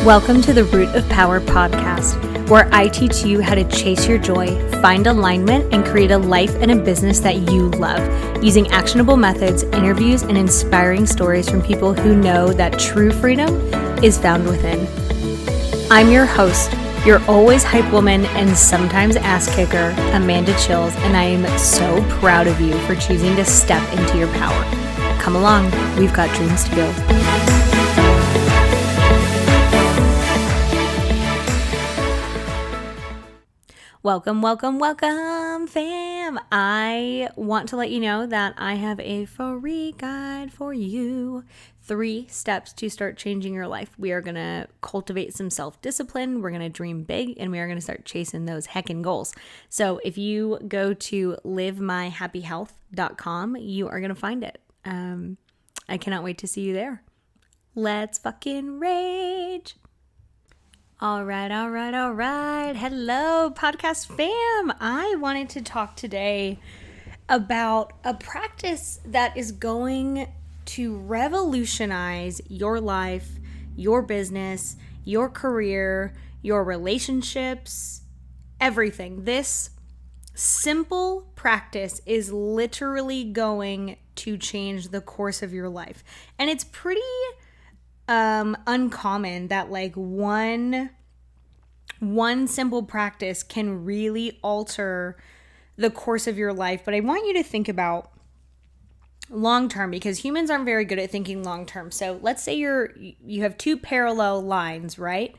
Welcome to the Root of Power podcast, where I teach you how to chase your joy, find alignment, and create a life and a business that you love, using actionable methods, interviews, and inspiring stories from people who know that true freedom is found within. I'm your host, your always hype woman and sometimes ass kicker, Amanda Chills, and I am so proud of you for choosing to step into your power. Come along, we've got dreams to build. Welcome, fam. I want to let you know that I have a free guide for you. 3 steps to start changing your life. We are going to cultivate some self-discipline. We're going to dream big, and we are going to start chasing those heckin' goals. So if you go to livemyhappyhealth.com, you are going to find it. I cannot wait to see you there. Let's fucking rage. All right. Hello, podcast fam. I wanted to talk today about a practice that is going to revolutionize your life, your business, your career, your relationships, everything. This simple practice is literally going to change the course of your life. And it's pretty uncommon that like one simple practice can really alter the course of your life. But I want you to think about long term, because humans aren't very good at thinking long term. So let's say you have 2 parallel lines, right?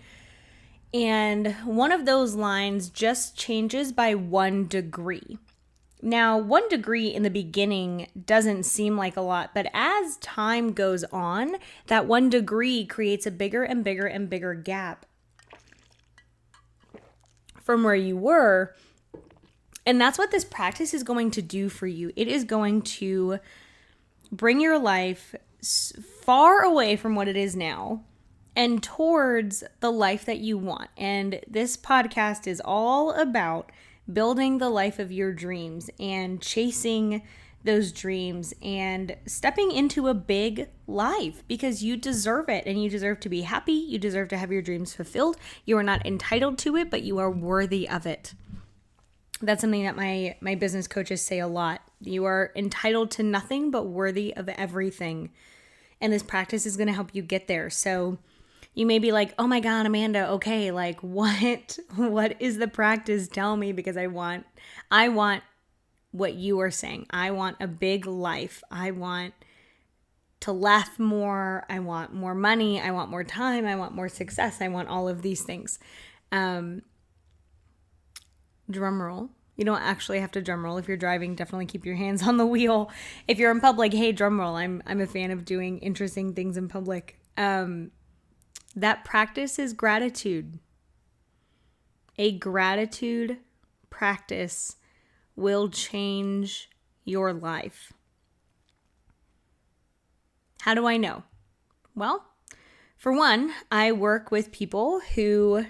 And one of those lines just changes by 1 degree. Now, 1 degree in the beginning doesn't seem like a lot, but as time goes on, that 1 degree creates a bigger and bigger and bigger gap from where you were. And that's what this practice is going to do for you. It is going to bring your life far away from what it is now and towards the life that you want. And this podcast is all about building the life of your dreams and chasing those dreams and stepping into a big life, because you deserve it and you deserve to be happy. You deserve to have your dreams fulfilled. You are not entitled to it, but you are worthy of it. That's something that my business coaches say a lot. You are entitled to nothing but worthy of everything. And this practice is going to help you get there. So you may be like, oh my God, Amanda, okay, like what is the practice? Tell me, because I want what you are saying. I want a big life. I want to laugh more. I want more money. I want more time. I want more success. I want all of these things. Drum roll. You don't actually have to drum roll. If you're driving, definitely keep your hands on the wheel. If you're in public, hey, drum roll. I'm a fan of doing interesting things in public. That practice is gratitude. A gratitude practice will change your life. How do I know? Well, for one, I work with people who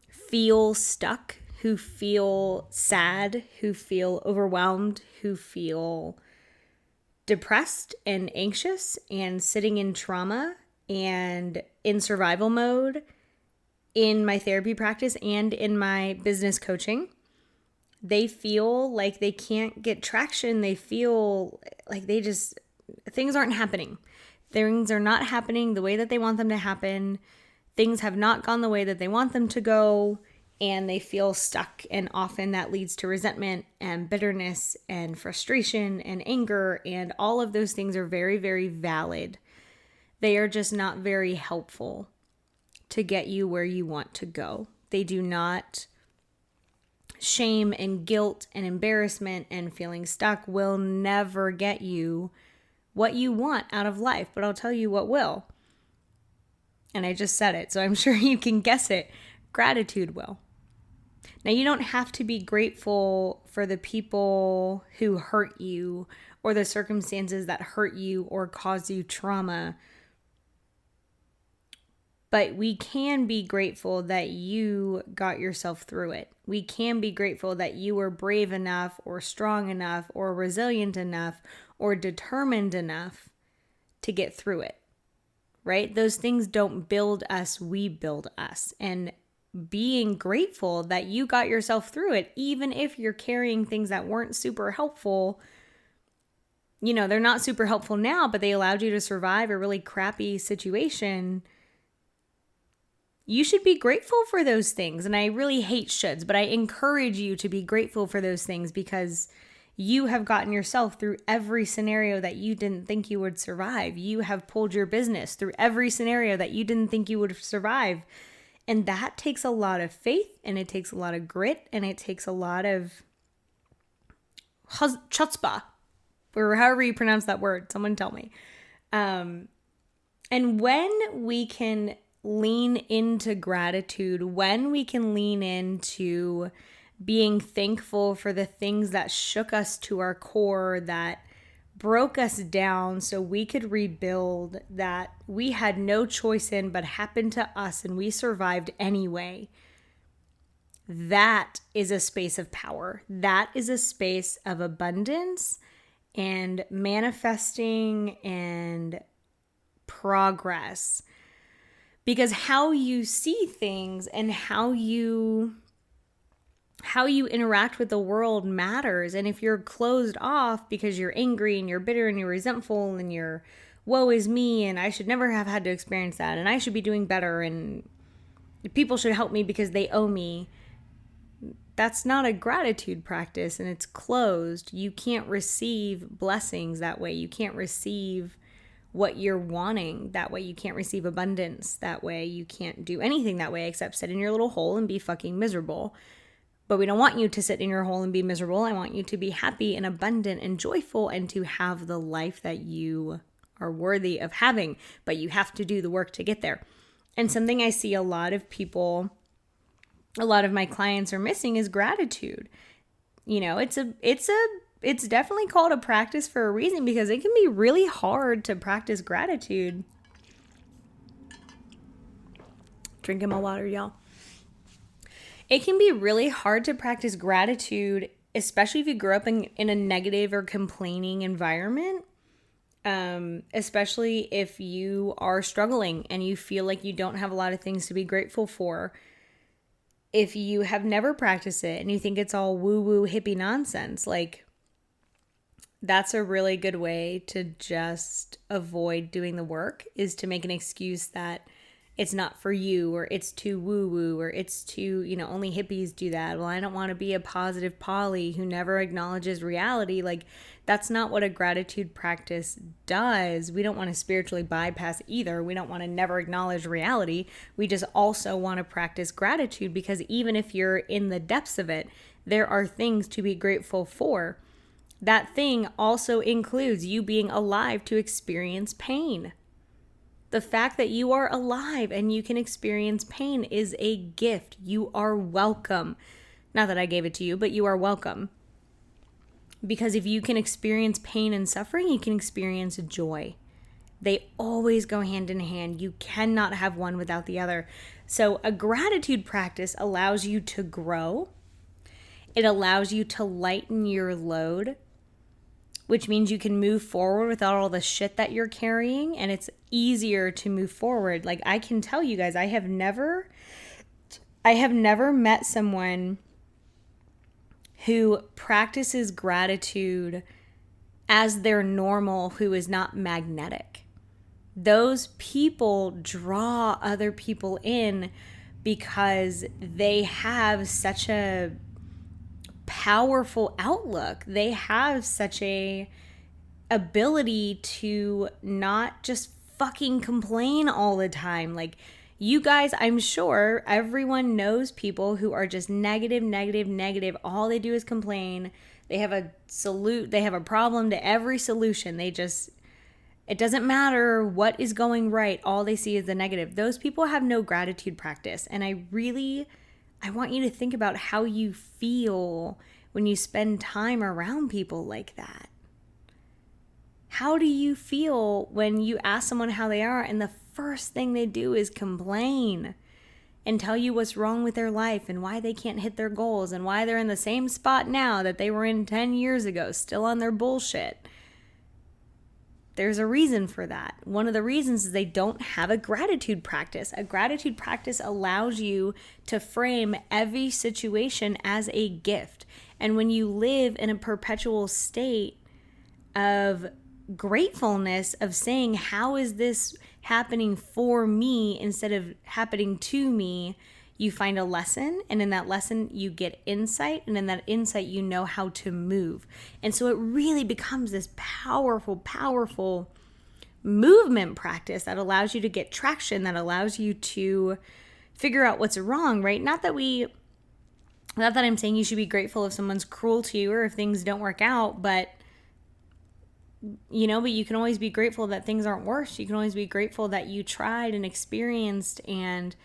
feel stuck, who feel sad, who feel overwhelmed, who feel depressed and anxious and sitting in trauma and in survival mode in my therapy practice and in my business coaching. They feel like they can't get traction. They feel like things aren't happening. Things are not happening the way that they want them to happen. Things have not gone the way that they want them to go, and they feel stuck. And often that leads to resentment and bitterness and frustration and anger, and all of those things are very, very valid. They are just not very helpful to get you where you want to go. They do not. Shame and guilt and embarrassment and feeling stuck will never get you what you want out of life. But I'll tell you what will. And I just said it, so I'm sure you can guess it. Gratitude will. Now, you don't have to be grateful for the people who hurt you or the circumstances that hurt you or cause you trauma. But we can be grateful that you got yourself through it. We can be grateful that you were brave enough or strong enough or resilient enough or determined enough to get through it. right? Those things don't build us, we build us. And being grateful that you got yourself through it, even if you're carrying things that weren't super helpful. They're not super helpful now, but they allowed you to survive a really crappy situation. You should be grateful for those things. And I really hate shoulds, but I encourage you to be grateful for those things because you have gotten yourself through every scenario that you didn't think you would survive. You have pulled your business through every scenario that you didn't think you would survive. And that takes a lot of faith, and it takes a lot of grit, and it takes a lot of chutzpah, or however you pronounce that word. Someone tell me. And when we can lean into gratitude, when we can lean into being thankful for the things that shook us to our core, that broke us down so we could rebuild, that we had no choice in but happened to us and we survived anyway. That is a space of power. That is a space of abundance and manifesting and progress. Because how you see things and how you interact with the world matters. And if you're closed off because you're angry and you're bitter and you're resentful and you're woe is me and I should never have had to experience that and I should be doing better and people should help me because they owe me, that's not a gratitude practice, and it's closed. You can't receive blessings that way. You can't receive what you're wanting that way. You can't receive abundance that way. You can't do anything that way except sit in your little hole and be fucking miserable. But we don't want you to sit in your hole and be miserable. I want you to be happy and abundant and joyful and to have the life that you are worthy of having. But you have to do the work to get there. And something I see a lot of people, a lot of my clients are missing is gratitude. It's definitely called a practice for a reason because it can be really hard to practice gratitude. Drinking my water, y'all. It can be really hard to practice gratitude, especially if you grew up in a negative or complaining environment. Especially if you are struggling and you feel like you don't have a lot of things to be grateful for. If you have never practiced it and you think it's all woo-woo hippie nonsense, that's a really good way to just avoid doing the work, is to make an excuse that it's not for you, or it's too woo-woo, or it's too, only hippies do that. Well, I don't want to be a positive Polly who never acknowledges reality. That's not what a gratitude practice does. We don't want to spiritually bypass either. We don't want to never acknowledge reality. We just also want to practice gratitude because even if you're in the depths of it, there are things to be grateful for. That thing also includes you being alive to experience pain. The fact that you are alive and you can experience pain is a gift. You are welcome. Not that I gave it to you, but you are welcome. Because if you can experience pain and suffering, you can experience joy. They always go hand in hand. You cannot have one without the other. So a gratitude practice allows you to grow. It allows you to lighten your load, which means you can move forward without all the shit that you're carrying, and it's easier to move forward. I can tell you guys, I have never met someone who practices gratitude as their normal who is not magnetic. Those people draw other people in because they have such a powerful outlook. They have such a ability to not just fucking complain all the time. You guys, I'm sure everyone knows people who are just negative. All they do is complain. They have a problem to every solution. It doesn't matter what is going right. All they see is the negative. Those people have no gratitude practice. And I want you to think about how you feel when you spend time around people like that. How do you feel when you ask someone how they are and the first thing they do is complain and tell you what's wrong with their life and why they can't hit their goals and why they're in the same spot now that they were in 10 years ago, still on their bullshit? There's a reason for that. One of the reasons is they don't have a gratitude practice. A gratitude practice allows you to frame every situation as a gift. And when you live in a perpetual state of gratefulness, of saying, how is this happening for me instead of happening to me, you find a lesson, and in that lesson you get insight, and in that insight you know how to move. And so it really becomes this powerful movement practice that allows you to get traction, that allows you to figure out what's wrong, right? Not that I'm saying you should be grateful if someone's cruel to you or if things don't work out, but you can always be grateful that things aren't worse. You can always be grateful that you tried and experienced and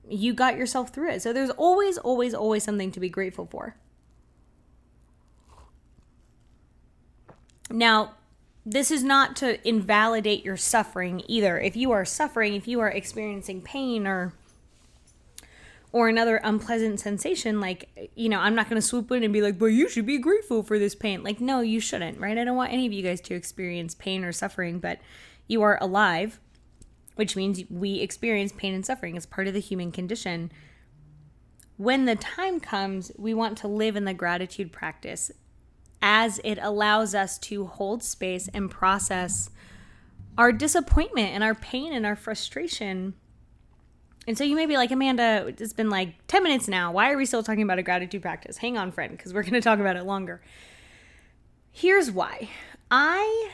you got yourself through it. So there's always something to be grateful for. Now, this is not to invalidate your suffering either. If you are suffering, if you are experiencing pain or another unpleasant sensation, I'm not going to swoop in and be like, but you should be grateful for this pain. No, you shouldn't, right? I don't want any of you guys to experience pain or suffering, but you are alive, which means we experience pain and suffering. It's part of the human condition. When the time comes, we want to live in the gratitude practice as it allows us to hold space and process our disappointment and our pain and our frustration. And so you may be like, Amanda, it's been 10 minutes now. Why are we still talking about a gratitude practice? Hang on, friend, because we're going to talk about it longer. Here's why. I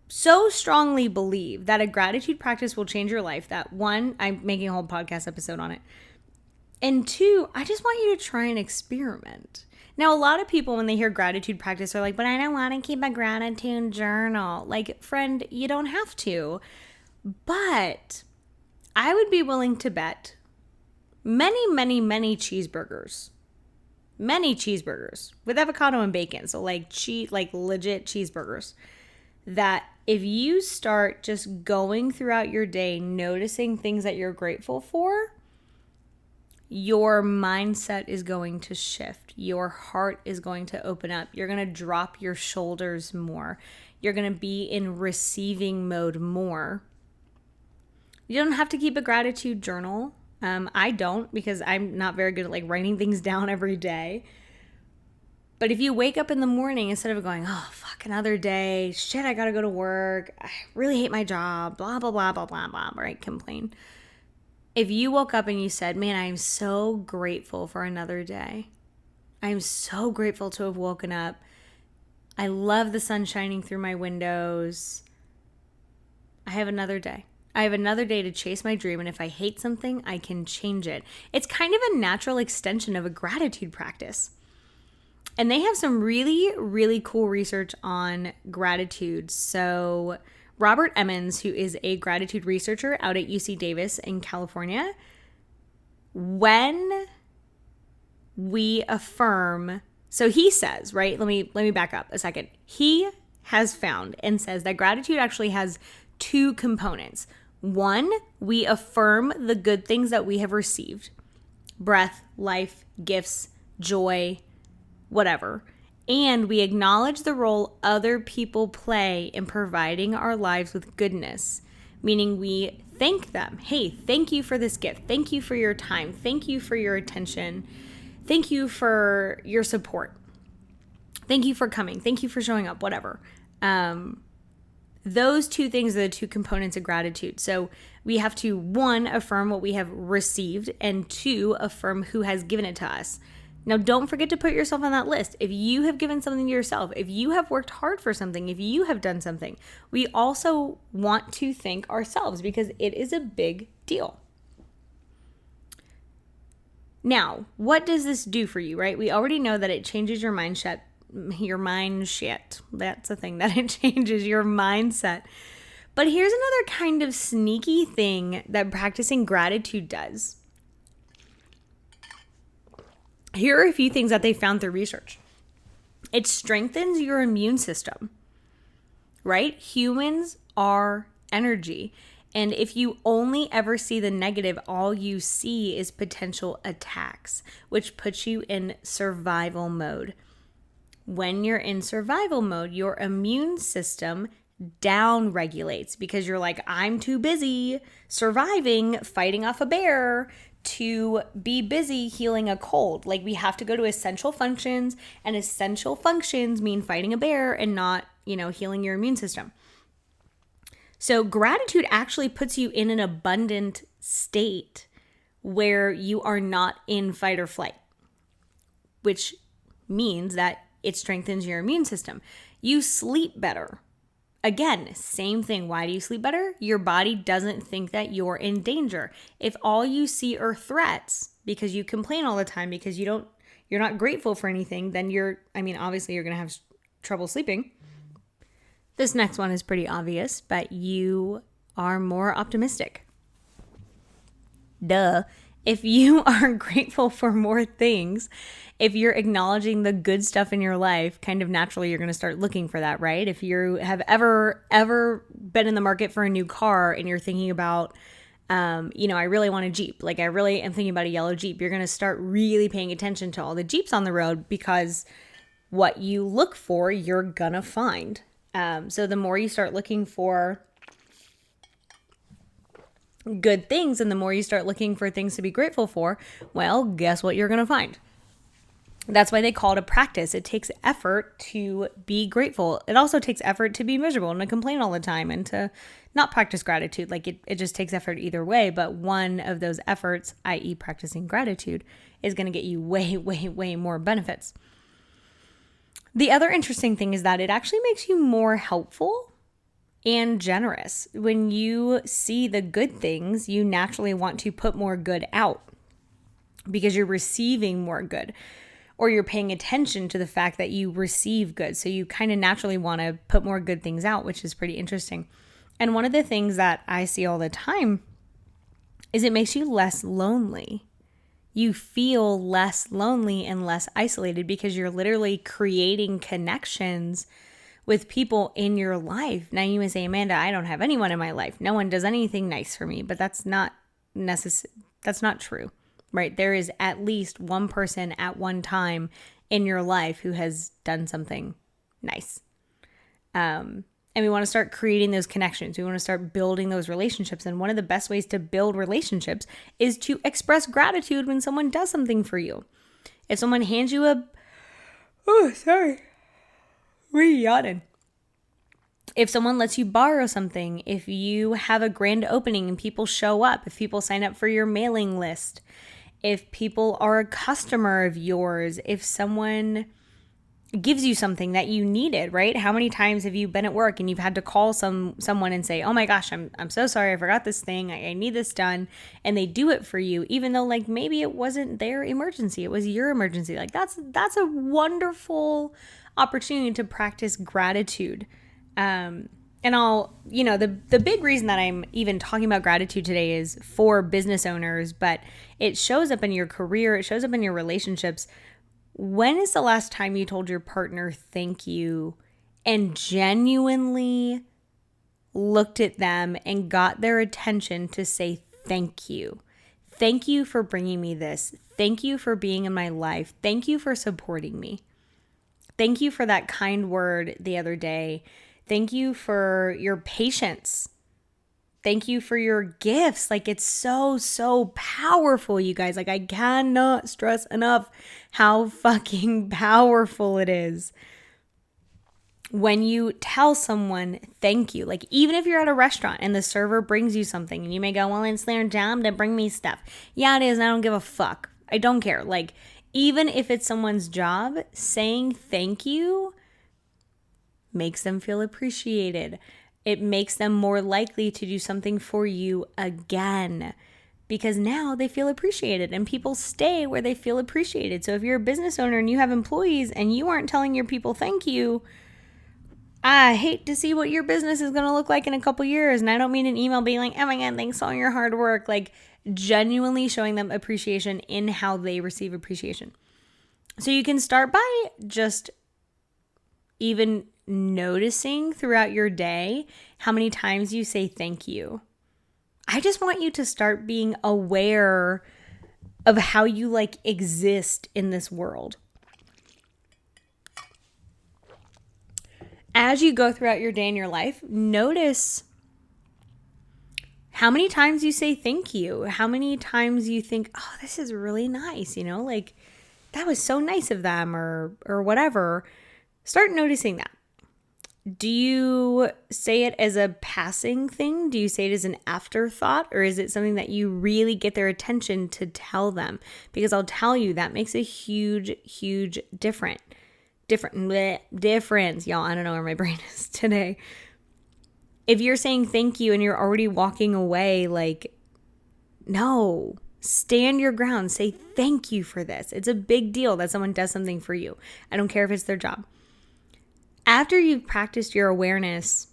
so strongly believe that a gratitude practice will change your life that, one, I'm making a whole podcast episode on it. And two, I just want you to try and experiment. Now, a lot of people, when they hear gratitude practice, are like, but I don't want to keep a gratitude journal. Friend, you don't have to. But I would be willing to bet many cheeseburgers with avocado and bacon. So legit cheeseburgers, that if you start just going throughout your day, noticing things that you're grateful for, your mindset is going to shift. Your heart is going to open up. You're going to drop your shoulders more. You're going to be in receiving mode more. You don't have to keep a gratitude journal. I don't, because I'm not very good at writing things down every day. But if you wake up in the morning, instead of going, oh, fuck, another day, shit, I gotta go to work, I really hate my job, blah, blah, blah, blah, blah, blah, right, complain. If you woke up and you said, man, I'm so grateful for another day. I'm so grateful to have woken up. I love the sun shining through my windows. I have another day. I have another day to chase my dream, and if I hate something, I can change it. It's kind of a natural extension of a gratitude practice. And they have some really cool research on gratitude. So Robert Emmons, who is a gratitude researcher out at UC Davis in California, when we affirm, so he says, right? Let me back up a second. He has found and says that gratitude actually has two components. One, we affirm the good things that we have received: breath, life, gifts, joy, whatever. And we acknowledge the role other people play in providing our lives with goodness, meaning we thank them. Hey, thank you for this gift. Thank you for your time. Thank you for your attention. Thank you for your support. Thank you for coming. Thank you for showing up, whatever. Those two things are the two components of gratitude. So we have to, one, affirm what we have received, and two, affirm who has given it to us. Now, don't forget to put yourself on that list. If you have given something to yourself, if you have worked hard for something, if you have done something, we also want to thank ourselves because it is a big deal. Now, what does this do for you, right? We already know that it changes your mindset. That's a thing, that it changes your mindset. But here's another kind of sneaky thing that practicing gratitude does. Here are a few things that they found through research. It strengthens your immune system, right? Humans are energy. And if you only ever see the negative, all you see is potential attacks, which puts you in survival mode. when you're in survival mode, your immune system down regulates because you're like, I'm too busy surviving, fighting off a bear to be busy healing a cold. Like, we have to go to essential functions, and essential functions mean fighting a bear and not, healing your immune system. So gratitude actually puts you in an abundant state where you are not in fight or flight, which means that it strengthens your immune system. You sleep better. Again, same thing. Why do you sleep better? Your body doesn't think that you're in danger. If all you see are threats because you complain all the time, because you're not grateful for anything, then obviously you're going to have trouble sleeping. This next one is pretty obvious, but you are more optimistic. Duh. If you are grateful for more things, if you're acknowledging the good stuff in your life, kind of naturally you're going to start looking for that, right? If you have ever been in the market for a new car and you're thinking about, I really want a Jeep. Like, I really am thinking about a yellow Jeep. You're going to start really paying attention to all the Jeeps on the road, because what you look for, you're going to find. So the more you start looking for good things and the more you start looking for things to be grateful for, well, guess what you're going to find? That's why they call it a practice. It takes effort to be grateful. It also takes effort to be miserable and to complain all the time and to not practice gratitude. Like, it just takes effort either way. But one of those efforts, i.e. practicing gratitude, is going to get you way, way, way more benefits. The other interesting thing is that it actually makes you more helpful and generous. When you see the good things, you naturally want to put more good out because you're receiving more good, or you're paying attention to the fact that you receive good. So you kind of naturally want to put more good things out, which is pretty interesting. And one of the things that I see all the time is it makes you less lonely. You feel less lonely and less isolated because you're literally creating connections with people in your life. Now you may say, Amanda, I don't have anyone in my life. No one does anything nice for me, but that's not true, right? There is at least one person at one time in your life who has done something nice. And we want to start creating those connections. We want to start building those relationships. And one of the best ways to build relationships is to express gratitude when someone does something for you. If someone hands you If someone lets you borrow something, if you have a grand opening and people show up, if people sign up for your mailing list, if people are a customer of yours, if someone gives you something that you needed, right? How many times have you been at work and you've had to call someone and say, oh my gosh, I'm so sorry, I forgot this thing, I need this done, and they do it for you, even though like maybe it wasn't their emergency, it was your emergency. Like that's a wonderful opportunity to practice gratitude. And the big reason that I'm even talking about gratitude today is for business owners, but it shows up in your career, it shows up in your relationships. When is the last time you told your partner thank you and genuinely looked at them and got their attention to say thank you? Thank you for bringing me this. Thank you for being in my life. Thank you for supporting me. Thank you for that kind word the other day. Thank you for your patience. Thank you for your gifts. Like, it's so, so powerful, you guys. Like, I cannot stress enough how fucking powerful it is when you tell someone thank you. Like, even if you're at a restaurant and the server brings you something and you may go, well, it's their job to bring me stuff. Yeah, it is. And I don't give a fuck. I don't care. Like, even if it's someone's job, saying thank you makes them feel appreciated. It makes them more likely to do something for you again because now they feel appreciated, and people stay where they feel appreciated. So if you're a business owner and you have employees and you aren't telling your people thank you, I hate to see what your business is going to look like in a couple years. And I don't mean an email being like, oh my God, thanks for all your hard work. Like, genuinely showing them appreciation in how they receive appreciation. So you can start by just even noticing throughout your day how many times you say thank you. I just want you to start being aware of how you exist in this world. as you go throughout your day in your life, notice how many times you say thank you, how many times you think, oh, this is really nice, like that was so nice of them or whatever. Start noticing that. Do you say it as a passing thing? Do you say it as an afterthought? Or is it something that you really get their attention to tell them? Because I'll tell you, that makes a huge, huge difference. Y'all, I don't know where my brain is today. If you're saying thank you and you're already walking away, like, no, stand your ground. Say thank you for this. It's a big deal that someone does something for you. I don't care if it's their job. After you've practiced your awareness,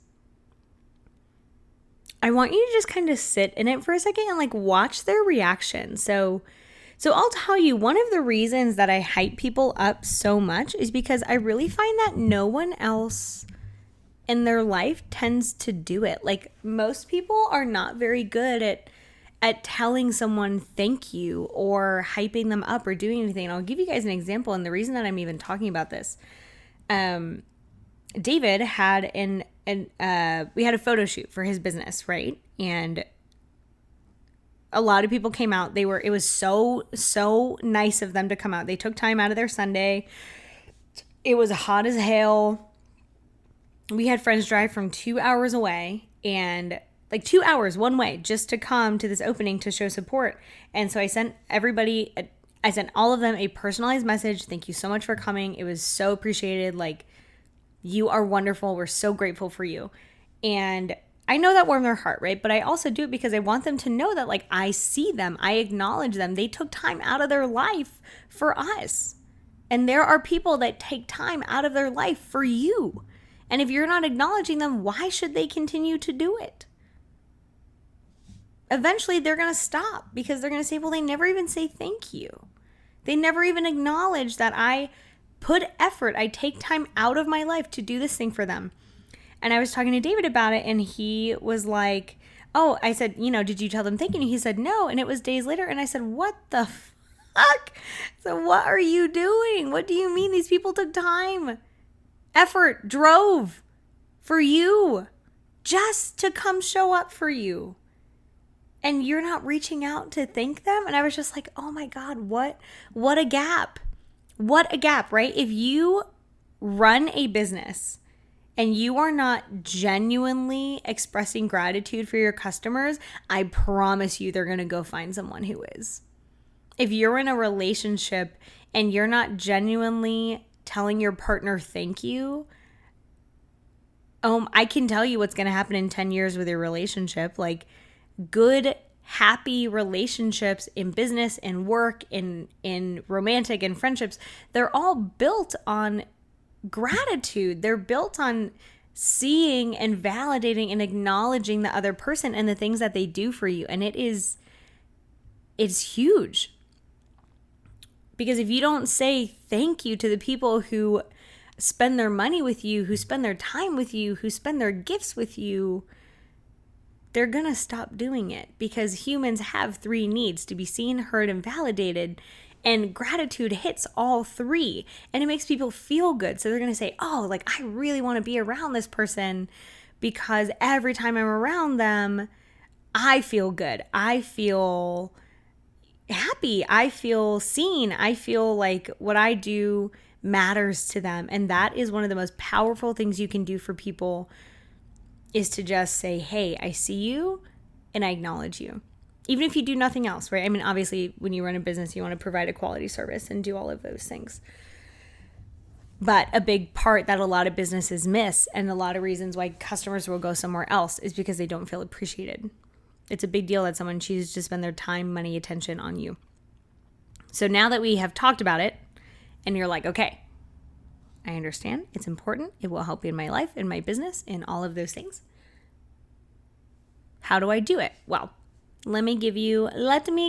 I want you to just kind of sit in it for a second and like watch their reaction. So I'll tell you, one of the reasons that I hype people up so much is because I really find that no one else in their life tends to do it. Like, most people are not very good at telling someone thank you or hyping them up or doing anything. And I'll give you guys an example. And the reason that I'm even talking about this, David had we had a photo shoot for his business, right? And a lot of people came out. It was so nice of them to come out. They took time out of their Sunday. It was hot as hell. We had friends drive from 2 hours away, and like 2 hours one way just to come to this opening to show support. And so I sent all of them a personalized message. Thank you so much for coming. It was so appreciated. Like, you are wonderful. We're so grateful for you. And I know that warmed their heart, right? But I also do it because I want them to know that, like, I see them. I acknowledge them. They took time out of their life for us. And there are people that take time out of their life for you. And if you're not acknowledging them, why should they continue to do it? Eventually, they're going to stop because they're going to say, well, they never even say thank you. They never even acknowledge that I put effort. I take time out of my life to do this thing for them. And I was talking to David about it, and he was like, oh, I said, did you tell them thank you? And he said, no. And it was days later. And I said, what the fuck? So what are you doing? What do you mean these people took time, effort, drove for you just to come show up for you? And you're not reaching out to thank them? And I was just like, oh my God, what a gap. What a gap, right? If you run a business and you are not genuinely expressing gratitude for your customers, I promise you they're going to go find someone who is. If you're in a relationship and you're not genuinely telling your partner thank you, I can tell you what's going to happen in 10 years with your relationship. Like, good, happy relationships in business and work, in romantic and friendships, they're all built on gratitude. They're built on seeing and validating and acknowledging the other person and the things that they do for you. And it's huge. Because if you don't say thank you to the people who spend their money with you, who spend their time with you, who spend their gifts with you, they're going to stop doing it, because humans have 3 needs: to be seen, heard, and validated. And gratitude hits all 3, and it makes people feel good. So they're going to say, oh, like, I really want to be around this person because every time I'm around them, I feel good. I feel happy. I feel seen. I feel like what I do matters to them. And that is one of the most powerful things you can do for people, is to just say, hey, I see you and I acknowledge you. Even if you do nothing else, right? I mean, obviously, when you run a business, you want to provide a quality service and do all of those things. But a big part that a lot of businesses miss, and a lot of reasons why customers will go somewhere else, is because they don't feel appreciated. It's a big deal that someone chooses to spend their time, money, attention on you. So now that we have talked about it, and you're like, okay, I understand, it's important, it will help me in my life, in my business, in all of those things. How do I do it? Well, let me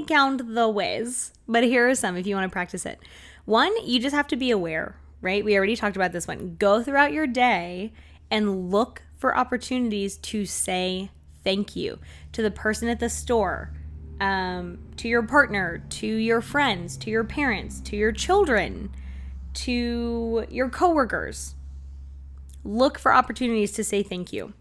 count the ways, but here are some if you want to practice it. 1, you just have to be aware, right? We already talked about this one. Go throughout your day and look for opportunities to say thank you to the person at the store, to your partner, to your friends, to your parents, to your children, to your coworkers. look for opportunities to say thank you.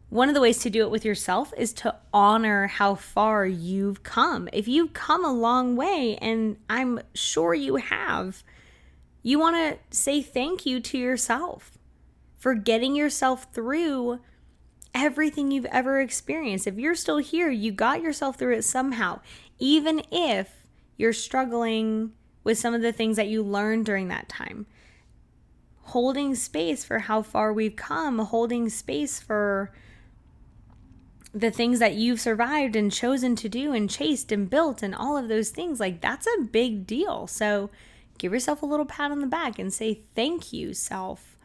One of the ways to do it with yourself is to honor how far you've come. If you've come a long way, and I'm sure you have, you want to say thank you to yourself for getting yourself through everything you've ever experienced. If you're still here, you got yourself through it somehow. Even if you're struggling with some of the things that you learned during that time. Holding space for how far we've come, holding space for the things that you've survived and chosen to do and chased and built and all of those things, like that's a big deal. So give yourself a little pat on the back and say thank you, self,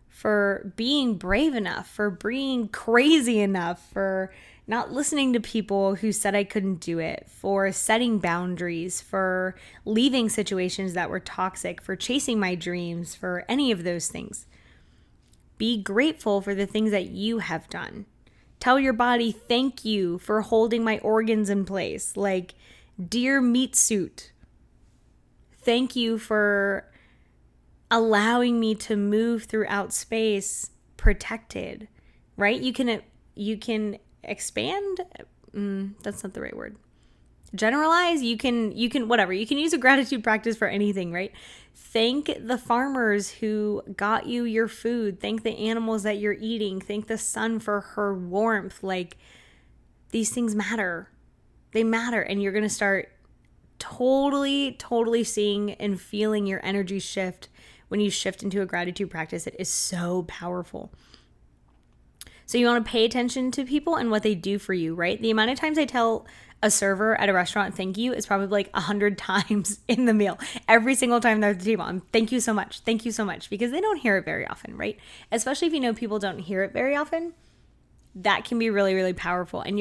for being brave enough, for being crazy enough, for not listening to people who said I couldn't do it, for setting boundaries, for leaving situations that were toxic, for chasing my dreams, for any of those things. Be grateful for the things that you have done. Tell your body, thank you for holding my organs in place. Like, dear meat suit, thank you for allowing me to move throughout space protected, right? You can expand. That's not the right word. Generalize. You can whatever. You can use a gratitude practice for anything, right? Thank the farmers who got you your food. Thank the animals that you're eating. Thank the sun for her warmth. Like, these things matter. They matter. And you're going to start totally seeing and feeling your energy shift when you shift into a gratitude practice. It is so powerful. So you want to pay attention to people and what they do for you, right? The amount of times I tell a server at a restaurant thank you is probably like 100 times in the meal. Every single time they're at the table, I'm thank you so much, because they don't hear it very often, right? Especially if you know people don't hear it very often, that can be really, really powerful. And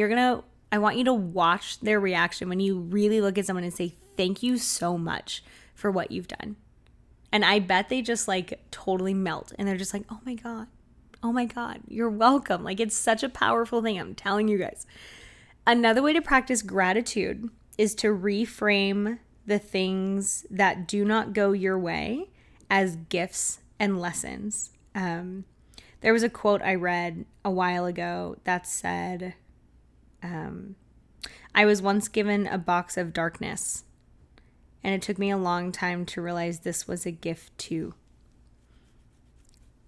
I want you to watch their reaction when you really look at someone and say thank you so much for what you've done. And I bet they just like totally melt and they're just like, oh my God, you're welcome. Like, it's such a powerful thing. I'm telling you guys. Another way to practice gratitude is to reframe the things that do not go your way as gifts and lessons. There was a quote I read a while ago that said, I was once given a box of darkness, and it took me a long time to realize this was a gift too.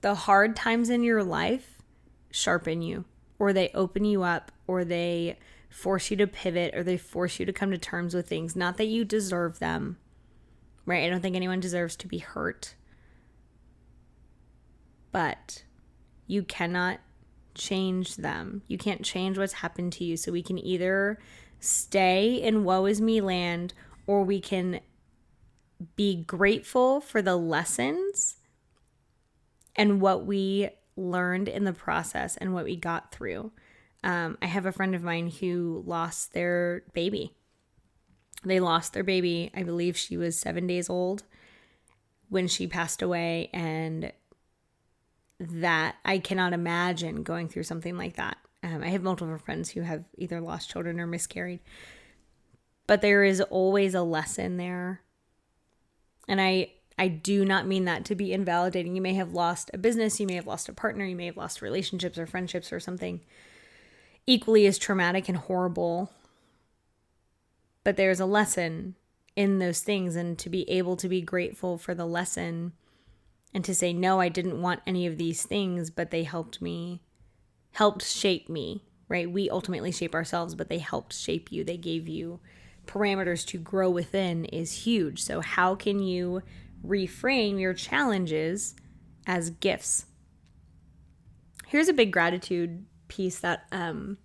The hard times in your life sharpen you, or they open you up, or they force you to pivot, or they force you to come to terms with things. Not that you deserve them, right? I don't think anyone deserves to be hurt. But you cannot change them. You can't change what's happened to you. So we can either stay in woe is me land, or we can be grateful for the lessons and what we learned in the process and what we got through. I have a friend of mine who lost their baby. They lost their baby. I believe she was 7 days old when she passed away. And that, I cannot imagine going through something like that. I have multiple friends who have either lost children or miscarried. But there is always a lesson there. And I do not mean that to be invalidating. You may have lost a business, you may have lost a partner, you may have lost relationships or friendships or something equally as traumatic and horrible. But there's a lesson in those things, and to be able to be grateful for the lesson and to say, no, I didn't want any of these things, but they helped shape me, right? We ultimately shape ourselves, but they helped shape you. They gave you parameters to grow within is huge. So how can you reframe your challenges as gifts? Here's a big gratitude piece that a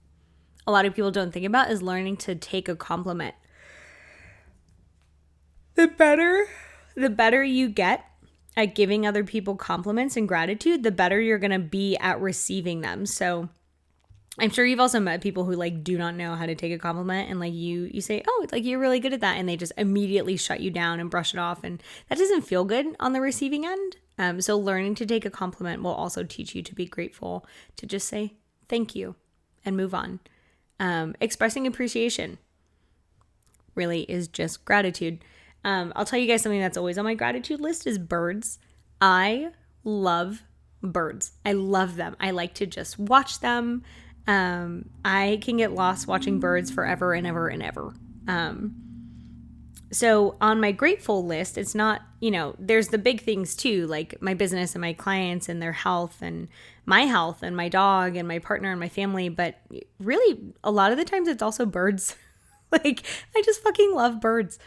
lot of people don't think about, is learning to take a compliment. The better you get at giving other people compliments and gratitude, the better you're going to be at receiving them. So I'm sure you've also met people who like do not know how to take a compliment, and like you say, oh, like you're really good at that, and they just immediately shut you down and brush it off, and that doesn't feel good on the receiving end. So learning to take a compliment will also teach you to be grateful, to just say thank you and move on. Expressing appreciation really is just gratitude. I'll tell you guys something that's always on my gratitude list is birds. I love Birds. I love them. I like to just watch them. I can get lost watching birds forever and ever and ever. So on my grateful list, it's not, there's the big things too, like my business and my clients and their health and my dog and my partner and my family. But really, a lot of the times it's also birds. Like, I just fucking love birds.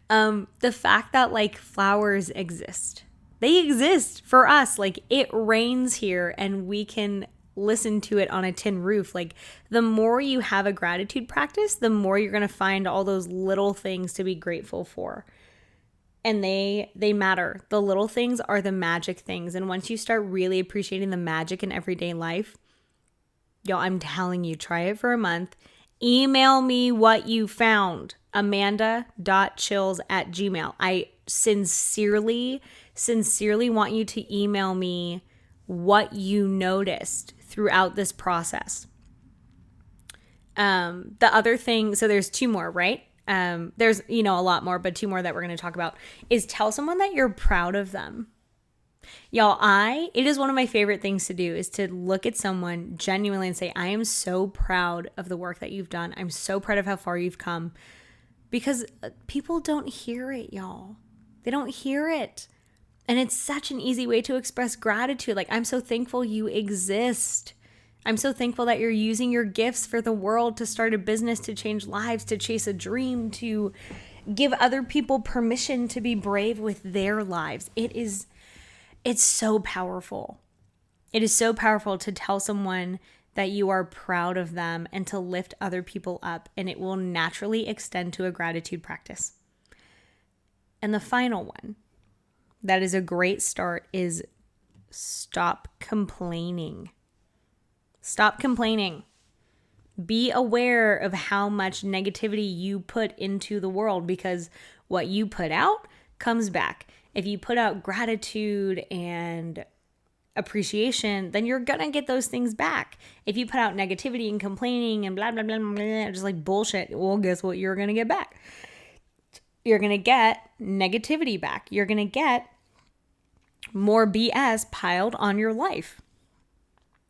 The fact that like flowers exist. They exist for us. Like, it rains here and we can listen to it on a tin roof. Like, the more you have a gratitude practice, the more you're going to find all those little things to be grateful for. And they matter. The little things are the magic things. And once you start really appreciating the magic in everyday life, y'all, I'm telling you, try it for a month. Email me what you found. Amanda.chills@gmail. I sincerely want you to email me what you noticed throughout this process. The other thing, so there's two more, right? There's, a lot more, but two more that we're going to talk about is tell someone that you're proud of them. Y'all, it is one of my favorite things to do is to look at someone genuinely and say, I am so proud of the work that you've done. I'm so proud of how far you've come. Because people don't hear it, y'all. They don't hear it. And it's such an easy way to express gratitude. Like, I'm so thankful you exist. I'm so thankful that you're using your gifts for the world to start a business, to change lives, to chase a dream, to give other people permission to be brave with their lives. It's so powerful. It is so powerful to tell someone that you are proud of them and to lift other people up, and it will naturally extend to a gratitude practice. And the final one that is a great start is stop complaining. Stop complaining. Be aware of how much negativity you put into the world, because what you put out comes back. If you put out gratitude and appreciation, then you're going to get those things back. If you put out negativity and complaining and blah, blah, blah, blah, blah, just like bullshit, well, guess what you're going to get back? You're going to get negativity back. You're going to get more BS piled on your life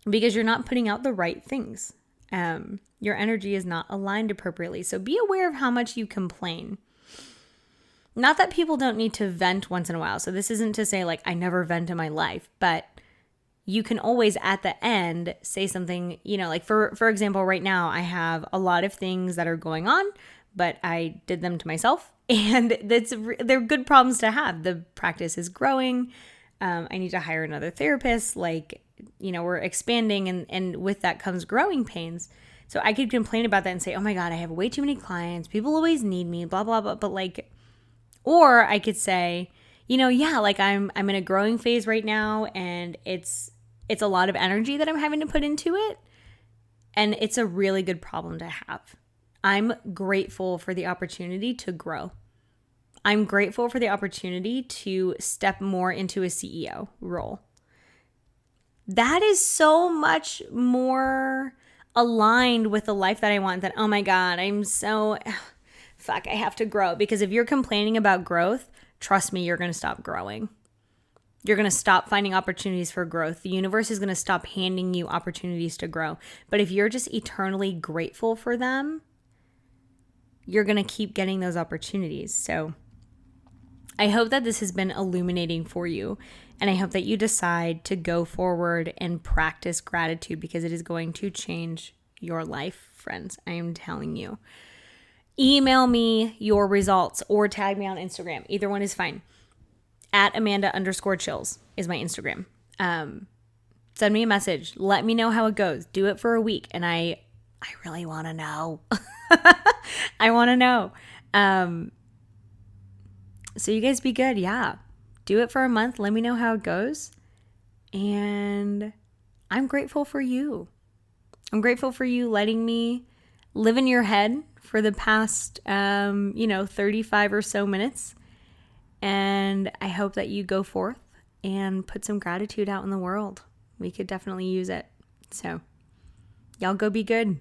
because you're not putting out the right things. Your energy is not aligned appropriately. So be aware of how much you complain. Not that people don't need to vent once in a while. So this isn't to say like I never vent in my life, but you can always at the end say something, like for example, right now I have a lot of things that are going on, but I did them to myself, and they're good problems to have. The practice is growing. I need to hire another therapist. We're expanding, and with that comes growing pains. So I could complain about that and say, oh my God, I have way too many clients. People always need me, blah, blah, blah. But or I could say, I'm in a growing phase right now, and it's a lot of energy that I'm having to put into it. And it's a really good problem to have. I'm grateful for the opportunity to grow. I'm grateful for the opportunity to step more into a CEO role. That is so much more aligned with the life that I want than, oh my God, I have to grow. Because if you're complaining about growth, trust me, you're going to stop growing. You're going to stop finding opportunities for growth. The universe is going to stop handing you opportunities to grow. But if you're just eternally grateful for them, you're going to keep getting those opportunities. So I hope that this has been illuminating for you. And I hope that you decide to go forward and practice gratitude, because it is going to change your life, friends. I am telling you. Email me your results or tag me on Instagram. Either one is fine. @Amanda_chills is my Instagram. Send me a message. Let me know how it goes. Do it for a week. And I really want to know. I want to know. So you guys be good. Yeah. Do it for a month. Let me know how it goes. And I'm grateful for you. I'm grateful for you letting me live in your head for the past, 35 or so minutes. And I hope that you go forth and put some gratitude out in the world. We could definitely use it. So y'all go be good.